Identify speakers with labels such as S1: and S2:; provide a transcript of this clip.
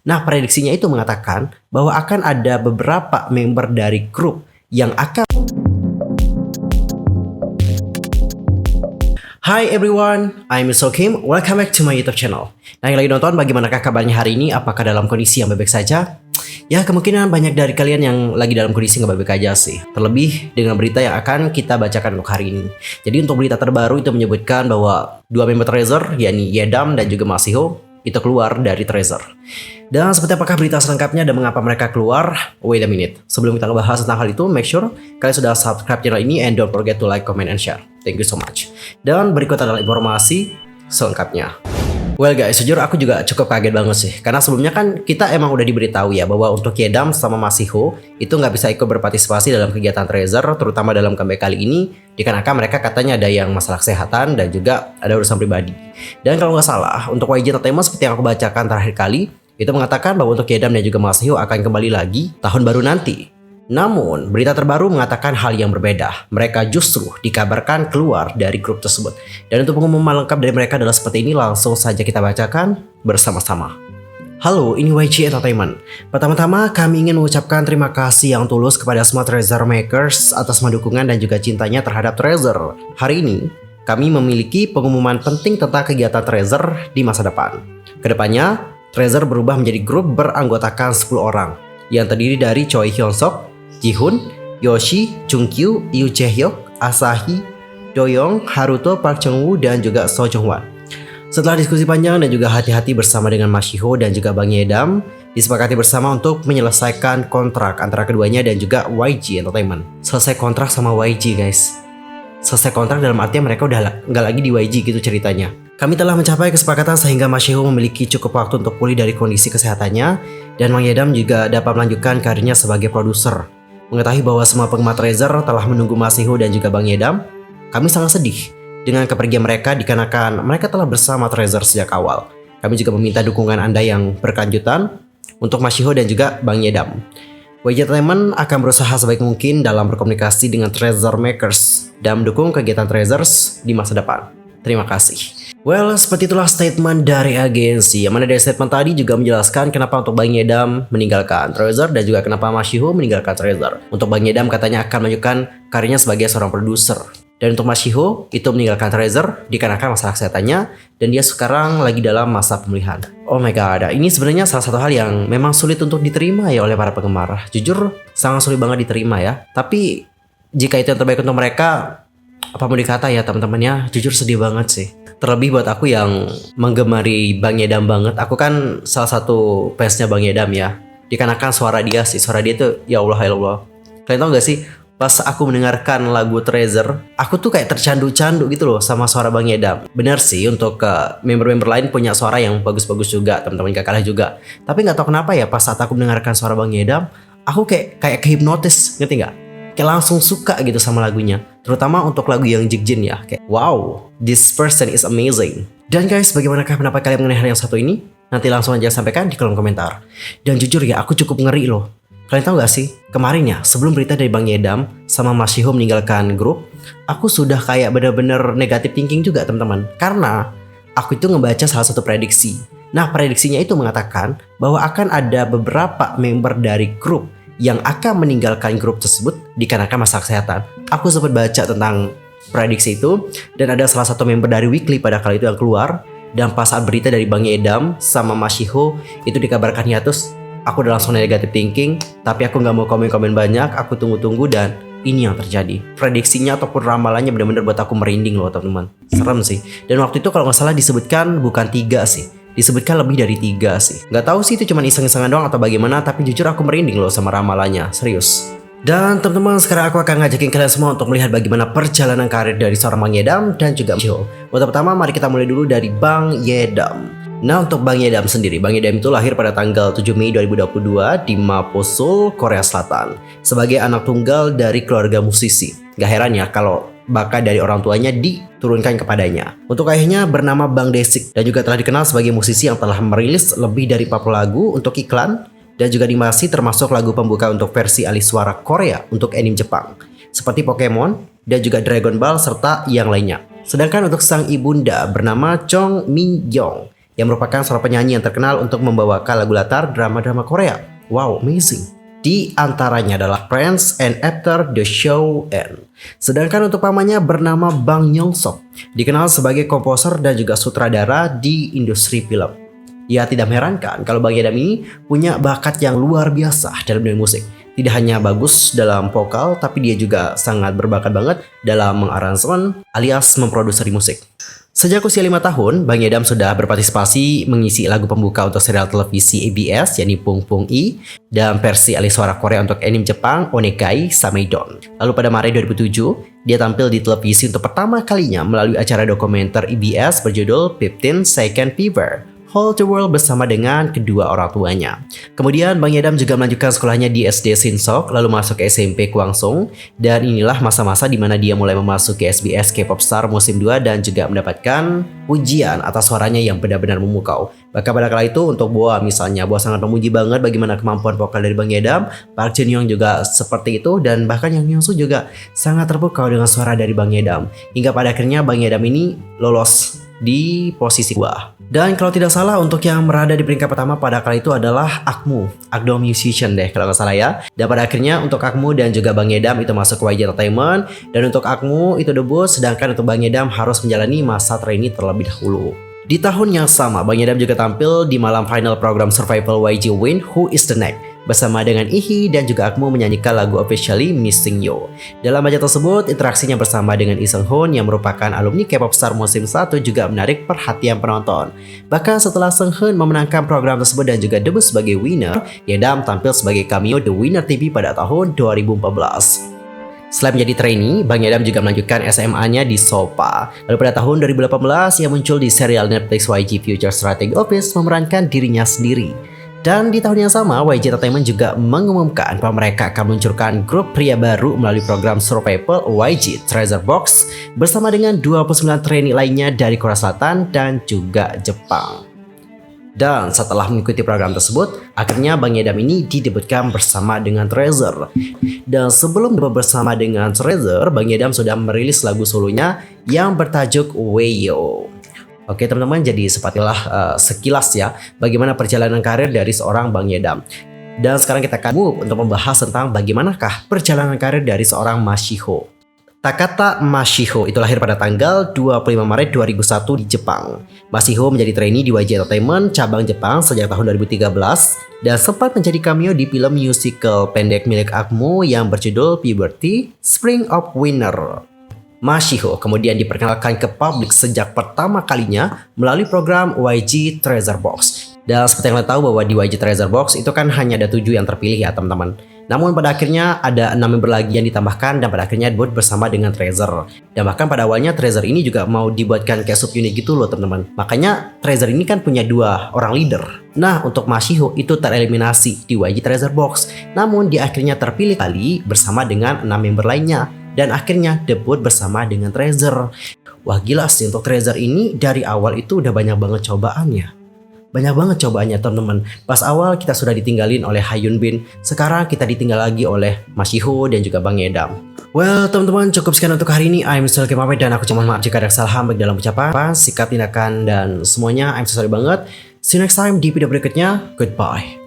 S1: Nah, prediksinya itu mengatakan bahwa akan ada beberapa member dari grup yang akan... Hi everyone, I'm Mr. Kim. Welcome back to my YouTube channel. Nah, yang lagi nonton, bagaimanakah kabarnya hari ini? Apakah dalam kondisi yang baik-baik saja? Ya, kemungkinan banyak dari kalian yang lagi dalam kondisi nggak baik-baik aja sih. Terlebih dengan berita yang akan kita bacakan untuk hari ini. Jadi untuk berita terbaru itu menyebutkan bahwa dua member Treasure, yakni Yedam dan juga Masiho, itu keluar dari Treasure. Dan seperti apakah berita selengkapnya dan mengapa mereka keluar? Wait a minute. Sebelum kita ngebahas tentang hal itu, make sure kalian sudah subscribe channel ini and don't forget to like, comment, and share. Thank you so much. Dan berikut adalah informasi selengkapnya. Well guys, jujur aku juga cukup kaget banget sih. Karena sebelumnya kan kita emang udah diberitahu ya bahwa untuk Yedam sama Masiho itu nggak bisa ikut berpartisipasi dalam kegiatan Treasure, terutama dalam comeback kali ini, dikarenakan mereka katanya ada yang masalah kesehatan dan juga ada urusan pribadi. Dan kalau nggak salah, untuk YG Entertainment seperti yang aku bacakan terakhir kali, itu mengatakan bahwa untuk Yedam dan juga Masiho akan kembali lagi tahun baru nanti. Namun, berita terbaru mengatakan hal yang berbeda. Mereka justru dikabarkan keluar dari grup tersebut. Dan untuk pengumuman lengkap dari mereka adalah seperti ini, langsung saja kita bacakan bersama-sama. Halo, ini YG Entertainment. Pertama-tama, kami ingin mengucapkan terima kasih yang tulus kepada semua Treasure Makers atas dukungan dan juga cintanya terhadap Treasure. Hari ini, kami memiliki pengumuman penting tentang kegiatan Treasure di masa depan. Kedepannya, Treasure berubah menjadi grup beranggotakan 10 orang yang terdiri dari Choi Hyun Sok, Jihoon, Yoshi, Jungkyu, Yoo Jae-hyuk, Asahi, Doyoung, Haruto, Park Jung-woo, dan juga So Jung-hwan. Setelah diskusi panjang dan juga hati-hati bersama dengan Masiho dan juga Bang Yedam, disepakati bersama untuk menyelesaikan kontrak antara keduanya dan juga YG Entertainment. Selesai kontrak sama YG guys. Selesai kontrak dalam artian mereka udah nggak lagi di YG gitu ceritanya. Kami telah mencapai kesepakatan sehingga Masiho memiliki cukup waktu untuk pulih dari kondisi kesehatannya dan Bang Yedam juga dapat melanjutkan karirnya sebagai produser. Mengetahui bahwa semua penggemar Treasure telah menunggu Masiho dan juga Bang Yedam, kami sangat sedih dengan kepergian mereka dikarenakan mereka telah bersama Treasure sejak awal. Kami juga meminta dukungan Anda yang berkelanjutan untuk Masiho dan juga Bang Yedam. YG Entertainment akan berusaha sebaik mungkin dalam berkomunikasi dengan Treasure Makers dan mendukung kegiatan Treasures di masa depan. Terima kasih. Well, seperti itulah statement dari agensi. Yang mana dari statement tadi juga menjelaskan kenapa untuk Bang Yedam meninggalkan Treasure dan juga kenapa Masiho meninggalkan Treasure. Untuk Bang Yedam katanya akan melanjutkan karirnya sebagai seorang produser. Dan untuk Masiho itu meninggalkan Treasure dikarenakan masalah kesehatannya dan dia sekarang lagi dalam masa pemulihan. Oh my god, ini sebenarnya salah satu hal yang memang sulit untuk diterima ya oleh para penggemar. Jujur sangat sulit banget diterima ya. Tapi jika itu yang terbaik untuk mereka, apa mau dikata ya teman-temannya, jujur sedih banget sih. Terlebih buat aku yang menggemari Bang Yedam banget. Aku kan salah satu fansnya Bang Yedam ya. Dikarenakan suara dia sih. Suara dia tuh ya Allah ya Allah. Kalian tau gak sih? Pas aku mendengarkan lagu Treasure, aku tuh kayak tercandu-candu gitu loh sama suara Bang Yedam. Benar sih untuk member-member lain punya suara yang bagus-bagus juga. Teman-teman gak kalah juga. Tapi gak tahu kenapa ya pas saat aku mendengarkan suara Bang Yedam, aku kayak kehipnotis, ngerti gak? Kayak langsung suka gitu sama lagunya. Terutama untuk lagu yang Jigjin ya. Kayak wow, this person is amazing. Dan guys, bagaimanakah pendapat kalian mengenai hal yang satu ini? Nanti langsung aja sampaikan di kolom komentar. Dan jujur ya, aku cukup ngeri loh. Kalian tahu gak sih? Kemarin ya, sebelum berita dari Bang Yedam sama Masiho meninggalkan grup, aku sudah kayak bener-bener negatif thinking juga teman-teman. Karena aku itu ngebaca salah satu prediksi. Nah, prediksinya itu mengatakan bahwa akan ada beberapa member dari grup yang akan meninggalkan grup tersebut dikarenakan masalah kesehatan. Aku sempat baca tentang prediksi itu dan ada salah satu member dari Weekly pada kali itu yang keluar. Dan pas saat berita dari Bang Yedam sama Masiho itu dikabarkan hiatus, aku udah langsung negative thinking. Tapi aku gak mau komen-komen banyak, aku tunggu-tunggu dan ini yang terjadi. Prediksinya ataupun ramalannya benar-benar buat aku merinding loh teman-teman. Serem sih. Dan waktu itu kalau gak salah disebutkan bukan 3 sih, disebutkan lebih dari 3 sih. Gak tahu sih itu cuma iseng-isengan doang atau bagaimana, tapi jujur aku merinding loh sama ramalannya, serius. Dan teman-teman, sekarang aku akan ngajakin kalian semua untuk melihat bagaimana perjalanan karir dari seorang Bang Yedam dan juga Masiho. Untuk pertama, mari kita mulai dulu dari Bang Yedam. Nah, untuk Bang Yedam sendiri, Bang Yedam itu lahir pada tanggal 7 Mei 2022 di Mapo, Seoul, Korea Selatan. Sebagai anak tunggal dari keluarga musisi. Gak heran ya kalau bakat dari orang tuanya diturunkan kepadanya. Untuk ayahnya bernama Bang Desik dan juga telah dikenal sebagai musisi yang telah merilis lebih dari 40 lagu untuk iklan dan juga animasi termasuk lagu pembuka untuk versi alih suara Korea untuk anime Jepang seperti Pokemon dan juga Dragon Ball serta yang lainnya. Sedangkan untuk sang ibunda bernama Chong Min Young yang merupakan seorang penyanyi yang terkenal untuk membawakan lagu latar drama-drama Korea. Wow, amazing. Di antaranya adalah Friends and After the Show End. Sedangkan untuk pamannya bernama Bang Young-sok, dikenal sebagai komposer dan juga sutradara di industri film. Ya tidak mengherankan kalau Bang Yedam ini punya bakat yang luar biasa dalam dunia musik. Tidak hanya bagus dalam vokal, tapi dia juga sangat berbakat banget dalam mengaransemen alias memproduksi musik. Sejak usia 5 tahun, Bang Yedam sudah berpartisipasi mengisi lagu pembuka untuk serial televisi ABS, yakni Pung Pung I, dan versi alih suara Korea untuk anime Jepang, Onegai Sameidon. Lalu pada Maret 2007, dia tampil di televisi untuk pertama kalinya melalui acara dokumenter ABS berjudul 15 Second Fever, Hold the World bersama dengan kedua orang tuanya. Kemudian Bang Yedam juga melanjutkan sekolahnya di SD Sinsok, lalu masuk ke SMP Kwangsung, dan inilah masa-masa di mana dia mulai memasuki SBS K-pop Star musim 2 dan juga mendapatkan pujian atas suaranya yang benar-benar memukau. Bahkan pada kala itu untuk Boa misalnya, Boa sangat memuji banget bagaimana kemampuan vokal dari Bang Yedam. Park Jin Young juga seperti itu, dan bahkan Yang Hyun Soo juga sangat terpukau dengan suara dari Bang Yedam. Hingga pada akhirnya Bang Yedam ini lolos di posisi 2. Dan kalau tidak salah untuk yang berada di peringkat pertama pada kali itu adalah Akmu, Akdol Musician deh kalau nggak salah ya. Dan pada akhirnya untuk Akmu dan juga Bang Yedam itu masuk ke YG Entertainment. Dan untuk Akmu itu debut, sedangkan untuk Bang Yedam harus menjalani masa trainee terlebih dahulu. Di tahun yang sama, Bang Yedam juga tampil di malam final program Survival YG Win Who Is The Next bersama dengan Ihi dan juga Akmu menyanyikan lagu Officially Missing You. Dalam acara tersebut, interaksinya bersama dengan Lee Seung Hoon yang merupakan alumni K-pop Star musim 1 juga menarik perhatian penonton. Bahkan setelah Seung Hoon memenangkan program tersebut dan juga debut sebagai winner, Yedam tampil sebagai cameo The Winner TV pada tahun 2014. Selain menjadi trainee, Bang Yedam juga melanjutkan SMA-nya di SOPA. Lalu pada tahun 2018, ia muncul di serial Netflix YG Future Strategy Office memerankan dirinya sendiri. Dan di tahun yang sama, YG Entertainment juga mengumumkan bahwa mereka akan meluncurkan grup pria baru melalui program Survival YG Treasure Box bersama dengan 29 trainee lainnya dari Korea Selatan dan juga Jepang. Dan setelah mengikuti program tersebut, akhirnya Bang Yedam ini didebutkan bersama dengan Treasure. Dan sebelum debut bersama dengan Treasure, Bang Yedam sudah merilis lagu solonya yang bertajuk Weyo. Oke teman-teman, jadi sepertilah sekilas ya bagaimana perjalanan karir dari seorang Bang Yedam. Dan sekarang kita akan move untuk membahas tentang bagaimanakah perjalanan karir dari seorang Ma Shiho. Takata Ma Shiho itu lahir pada tanggal 25 Maret 2001 di Jepang. Ma Shiho menjadi trainee di YG Entertainment cabang Jepang sejak tahun 2013 dan sempat menjadi cameo di film musical pendek milik Akmu yang berjudul Puberty Spring of Winter. Ma Shiho kemudian diperkenalkan ke publik sejak pertama kalinya melalui program YG Treasure Box. Dan seperti yang kalian tahu bahwa di YG Treasure Box itu kan hanya ada 7 yang terpilih ya teman-teman. Namun pada akhirnya ada 6 member lagi yang ditambahkan dan pada akhirnya debut bersama dengan Treasure. Dan bahkan pada awalnya Treasure ini juga mau dibuatkan kayak subunit gitu loh teman-teman. Makanya Treasure ini kan punya 2 orang leader. Nah untuk Ma Shiho itu tereliminasi di YG Treasure Box. Namun dia akhirnya terpilih kali bersama dengan 6 member lainnya. Dan akhirnya debut bersama dengan Treasure. Wah gila sih untuk Treasure ini dari awal itu udah banyak banget cobaannya. Banyak banget cobaannya teman-teman. Pas awal kita sudah ditinggalin oleh Hyun Bin. Sekarang kita ditinggal lagi oleh Ma Shiho dan juga Bang Yedam. Well teman-teman, cukup sekian untuk hari ini. I'm Mr. Kim Ahmed dan aku cuma maaf jika ada kesalahan baik dalam ucapan, sikap, tindakan dan semuanya. I'm so sorry banget. See you next time di video berikutnya. Goodbye.